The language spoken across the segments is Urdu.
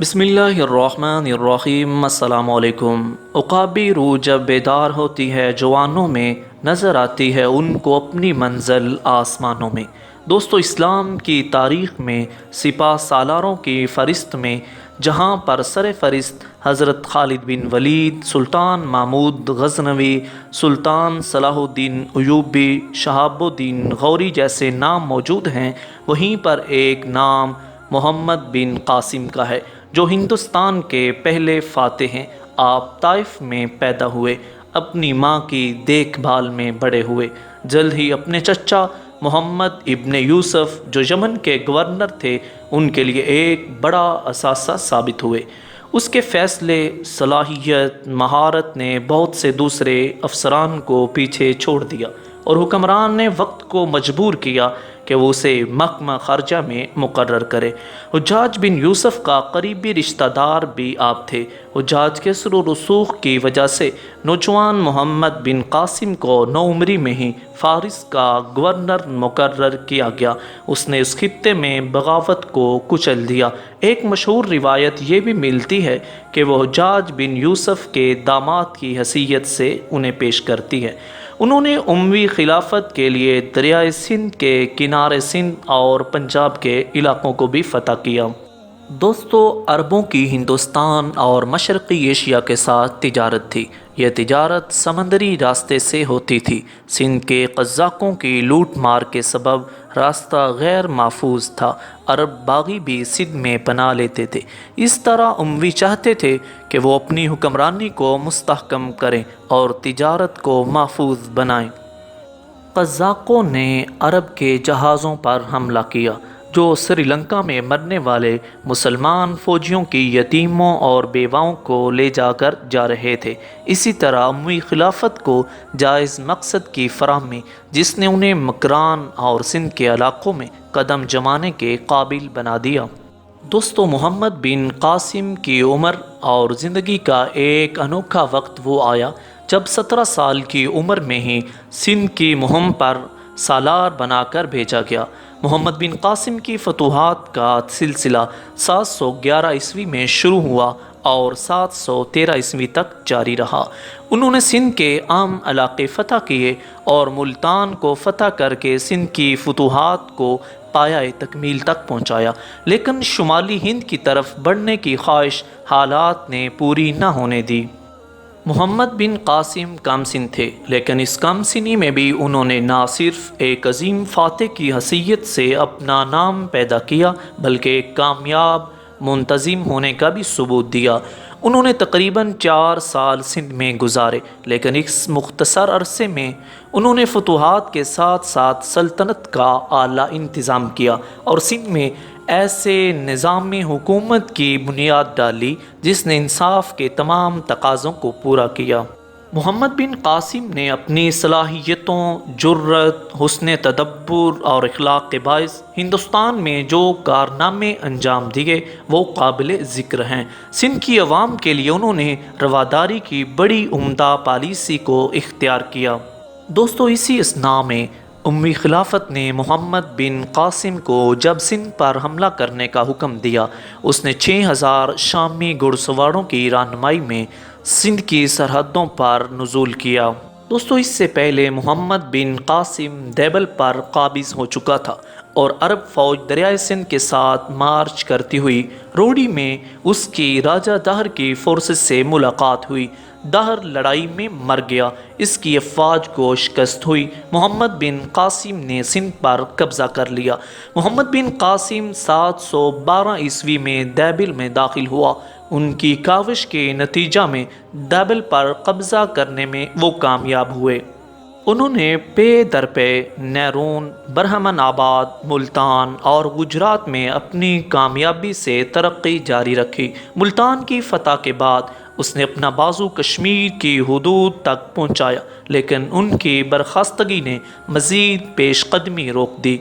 بسم اللہ الرحمن الرحیم۔ السلام علیکم۔ عقابی روح جب بیدار ہوتی ہے جوانوں میں، نظر آتی ہے ان کو اپنی منزل آسمانوں میں۔ دوستو، اسلام کی تاریخ میں سپہ سالاروں کی فہرست میں جہاں پر سر فہرست حضرت خالد بن ولید، سلطان محمود غزنوی، سلطان صلاح الدین ایوبی، شہاب الدین غوری جیسے نام موجود ہیں، وہیں پر ایک نام محمد بن قاسم کا ہے جو ہندوستان کے پہلے فاتح ہیں۔ آپ طائف میں پیدا ہوئے، اپنی ماں کی دیکھ بھال میں بڑے ہوئے۔ جلد ہی اپنے چچا محمد ابن یوسف جو یمن کے گورنر تھے ان کے لیے ایک بڑا اثاثہ ثابت ہوئے۔ اس کے فیصلے، صلاحیت، مہارت نے بہت سے دوسرے افسران کو پیچھے چھوڑ دیا اور حکمران نے وقت کو مجبور کیا کہ وہ اسے محکمہ خارجہ میں مقرر کرے۔ حجاج بن یوسف کا قریبی رشتہ دار بھی آپ تھے۔ حجاج کے سر و رسوخ کی وجہ سے نوجوان محمد بن قاسم کو نوعمری میں ہی فارس کا گورنر مقرر کیا گیا۔ اس نے اس خطے میں بغاوت کو کچل دیا۔ ایک مشہور روایت یہ بھی ملتی ہے کہ وہ حجاج بن یوسف کے داماد کی حیثیت سے انہیں پیش کرتی ہے۔ انہوں نے اموی خلافت کے لیے دریائے سندھ کے کنارے سندھ اور پنجاب کے علاقوں کو بھی فتح کیا۔ دوستو، عربوں کی ہندوستان اور مشرقی ایشیا کے ساتھ تجارت تھی۔ یہ تجارت سمندری راستے سے ہوتی تھی۔ سندھ کے قزاقوں کی لوٹ مار کے سبب راستہ غیر محفوظ تھا۔ عرب باغی بھی سندھ میں پناہ لیتے تھے۔ اس طرح اموی چاہتے تھے کہ وہ اپنی حکمرانی کو مستحکم کریں اور تجارت کو محفوظ بنائیں۔ قزاقوں نے عرب کے جہازوں پر حملہ کیا جو سری لنکا میں مرنے والے مسلمان فوجیوں کی یتیموں اور بیواؤں کو لے جا رہے تھے۔ اسی طرح اموی خلافت کو جائز مقصد کی فراہمی جس نے انہیں مکران اور سندھ کے علاقوں میں قدم جمانے کے قابل بنا دیا۔ دوستو، محمد بن قاسم کی عمر اور زندگی کا ایک انوکھا وقت وہ آیا جب 17 سال کی عمر میں ہی سندھ کی مہم پر سالار بنا کر بھیجا گیا۔ محمد بن قاسم کی فتوحات کا سلسلہ 711 عیسوی میں شروع ہوا اور 713 عیسوی تک جاری رہا۔ انہوں نے سندھ کے عام علاقے فتح کیے اور ملتان کو فتح کر کے سندھ کی فتوحات کو پایۂ تکمیل تک پہنچایا، لیکن شمالی ہند کی طرف بڑھنے کی خواہش حالات نے پوری نہ ہونے دی۔ محمد بن قاسم کم سن تھے، لیکن اس کم سنی میں بھی انہوں نے نہ صرف ایک عظیم فاتح کی حیثیت سے اپنا نام پیدا کیا بلکہ ایک کامیاب منتظم ہونے کا بھی ثبوت دیا۔ انہوں نے تقریباً 4 سال سندھ میں گزارے، لیکن اس مختصر عرصے میں انہوں نے فتوحات کے ساتھ ساتھ سلطنت کا اعلیٰ انتظام کیا اور سندھ میں ایسے نظام حکومت کی بنیاد ڈالی جس نے انصاف کے تمام تقاضوں کو پورا کیا۔ محمد بن قاسم نے اپنی صلاحیتوں، جرأت، حسن تدبر اور اخلاق کے باعث ہندوستان میں جو کارنامے انجام دیے وہ قابل ذکر ہیں۔ سندھ کی عوام کے لیے انہوں نے رواداری کی بڑی عمدہ پالیسی کو اختیار کیا۔ دوستو، اسی اثناء میں اموی خلافت نے محمد بن قاسم کو جب سندھ پر حملہ کرنے کا حکم دیا، اس نے 6000 شامی گھڑ سواروں کی رہنمائی میں سندھ کی سرحدوں پر نزول کیا۔ دوستو، اس سے پہلے محمد بن قاسم دیبل پر قابض ہو چکا تھا اور عرب فوج دریائے سندھ کے ساتھ مارچ کرتی ہوئی روڑی میں اس کی راجہ دہر کی فورسز سے ملاقات ہوئی۔ دہر لڑائی میں مر گیا، اس کی افواج کو شکست ہوئی۔ محمد بن قاسم نے سندھ پر قبضہ کر لیا۔ محمد بن قاسم 712 عیسوی میں دیبل میں داخل ہوا۔ ان کی کاوش کے نتیجہ میں دیبل پر قبضہ کرنے میں وہ کامیاب ہوئے۔ انہوں نے پے در پے نیرون، برہمن آباد، ملتان اور گجرات میں اپنی کامیابی سے ترقی جاری رکھی۔ ملتان کی فتح کے بعد اس نے اپنا بازو کشمیر کی حدود تک پہنچایا، لیکن ان کی برخاستگی نے مزید پیش قدمی روک دی۔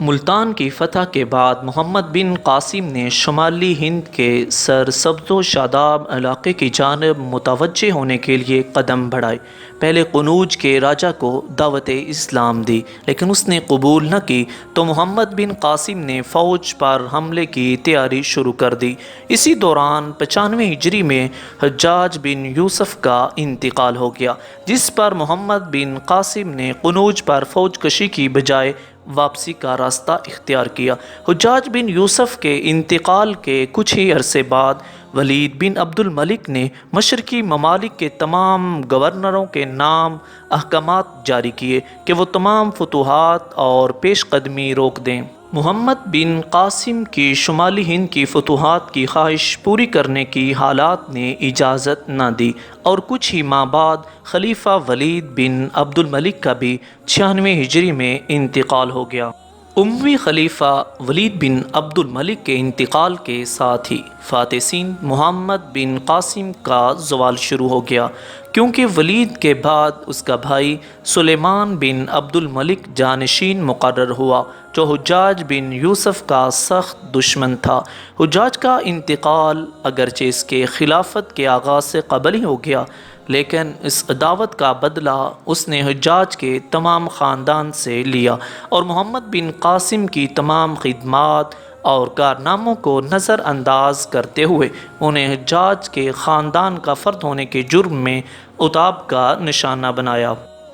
ملتان کی فتح کے بعد محمد بن قاسم نے شمالی ہند کے سرسبز و شاداب علاقے کی جانب متوجہ ہونے کے لیے قدم بڑھائے۔ پہلے قنوج کے راجہ کو دعوت اسلام دی، لیکن اس نے قبول نہ کی تو محمد بن قاسم نے فوج پر حملے کی تیاری شروع کر دی۔ اسی دوران 95 ہجری میں حجاج بن یوسف کا انتقال ہو گیا، جس پر محمد بن قاسم نے قنوج پر فوج کشی کی بجائے واپسی کا راستہ اختیار کیا۔ حجاج بن یوسف کے انتقال کے کچھ ہی عرصے بعد ولید بن عبد الملک نے مشرقی ممالک کے تمام گورنروں کے نام احکامات جاری کیے کہ وہ تمام فتوحات اور پیش قدمی روک دیں۔ محمد بن قاسم کی شمالی ہند کی فتوحات کی خواہش پوری کرنے کی حالات نے اجازت نہ دی، اور کچھ ہی ماہ بعد خلیفہ ولید بن عبد الملک کا بھی 96 ہجری میں انتقال ہو گیا۔ اموی خلیفہ ولید بن عبد الملک کے انتقال کے ساتھ ہی فاتح سندھ محمد بن قاسم کا زوال شروع ہو گیا، کیونکہ ولید کے بعد اس کا بھائی سلیمان بن عبد الملک جانشین مقرر ہوا، جو حجاج بن یوسف کا سخت دشمن تھا۔ حجاج کا انتقال اگرچہ اس کے خلافت کے آغاز سے قبل ہی ہو گیا، لیکن اس عداوت کا بدلہ اس نے حجاج کے تمام خاندان سے لیا، اور محمد بن قاسم کی تمام خدمات اور کارناموں کو نظر انداز کرتے ہوئے انہیں حجاج کے خاندان کا فرد ہونے کے جرم میں عتاب کا نشانہ بنایا۔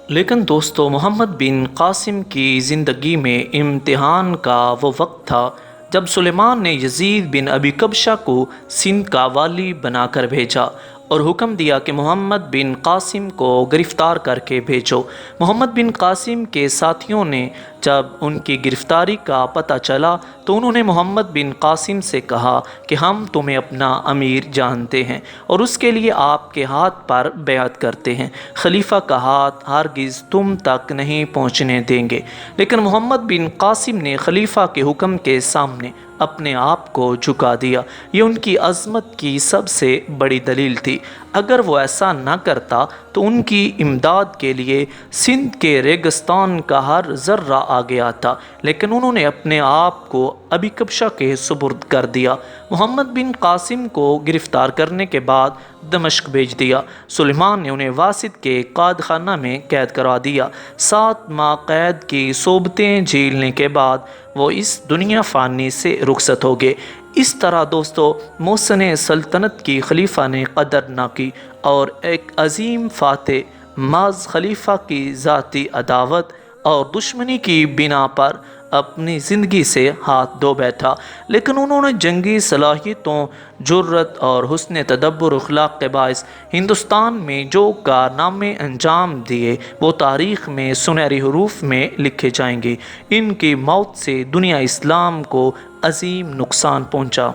لیکن دوستو، محمد بن قاسم کی زندگی میں امتحان کا وہ وقت تھا جب سلیمان نے یزید بن ابی کبشہ کو سندھ کا والی بنا کر بھیجا اور حکم دیا کہ محمد بن قاسم کو گرفتار کر کے بھیجو۔ محمد بن قاسم کے ساتھیوں نے جب ان کی گرفتاری کا پتہ چلا تو انہوں نے محمد بن قاسم سے کہا کہ ہم تمہیں اپنا امیر جانتے ہیں اور اس کے لیے آپ کے ہاتھ پر بیعت کرتے ہیں، خلیفہ کا ہاتھ ہرگز تم تک نہیں پہنچنے دیں گے۔ لیکن محمد بن قاسم نے خلیفہ کے حکم کے سامنے اپنے آپ کو جھکا دیا۔ یہ ان کی عظمت کی سب سے بڑی دلیل تھی۔ اگر وہ ایسا نہ کرتا تو ان کی امداد کے لیے سندھ کے ریگستان کا ہر ذرہ آگے آتا، لیکن انہوں نے اپنے آپ کو ابی کبشہ کے سپرد کر دیا۔ محمد بن قاسم کو گرفتار کرنے کے بعد دمشق بھیج دیا۔ سلیمان نے انہیں واسط کے قید خانہ میں قید کروا دیا۔ 7 ماہ قید کی صعوبتیں جھیلنے کے بعد وہ اس دنیا فانی سے رخصت ہو گئے۔ اس طرح دوستو، محسن سلطنت کی خلیفہ نے قدر نہ کی اور ایک عظیم فاتح محض خلیفہ کی ذاتی عداوت اور دشمنی کی بنا پر اپنی زندگی سے ہاتھ دھو بیٹھا۔ لیکن انہوں نے جنگی صلاحیتوں، جرأت اور حسن تدبر اخلاق کے باعث ہندوستان میں جو کارنامے انجام دیے وہ تاریخ میں سنہری حروف میں لکھے جائیں گے۔ ان کی موت سے دنیا اسلام کو عظیم نقصان پہنچا۔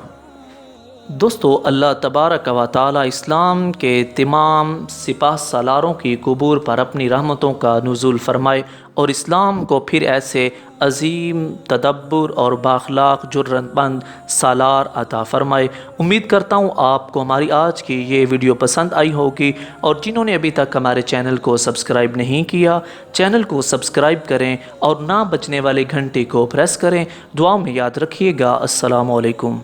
دوستو، اللہ تبارک و تعالی اسلام کے تمام سپاہ سالاروں کی قبور پر اپنی رحمتوں کا نزول فرمائے اور اسلام کو پھر ایسے عظیم تدبر اور بااخلاق جرأت مند سالار عطا فرمائے۔ امید کرتا ہوں آپ کو ہماری آج کی یہ ویڈیو پسند آئی ہوگی، اور جنہوں نے ابھی تک ہمارے چینل کو سبسکرائب نہیں کیا، چینل کو سبسکرائب کریں اور نہ بجنے والے گھنٹی کو پریس کریں۔ دعاؤں میں یاد رکھیے گا۔ السلام علیکم۔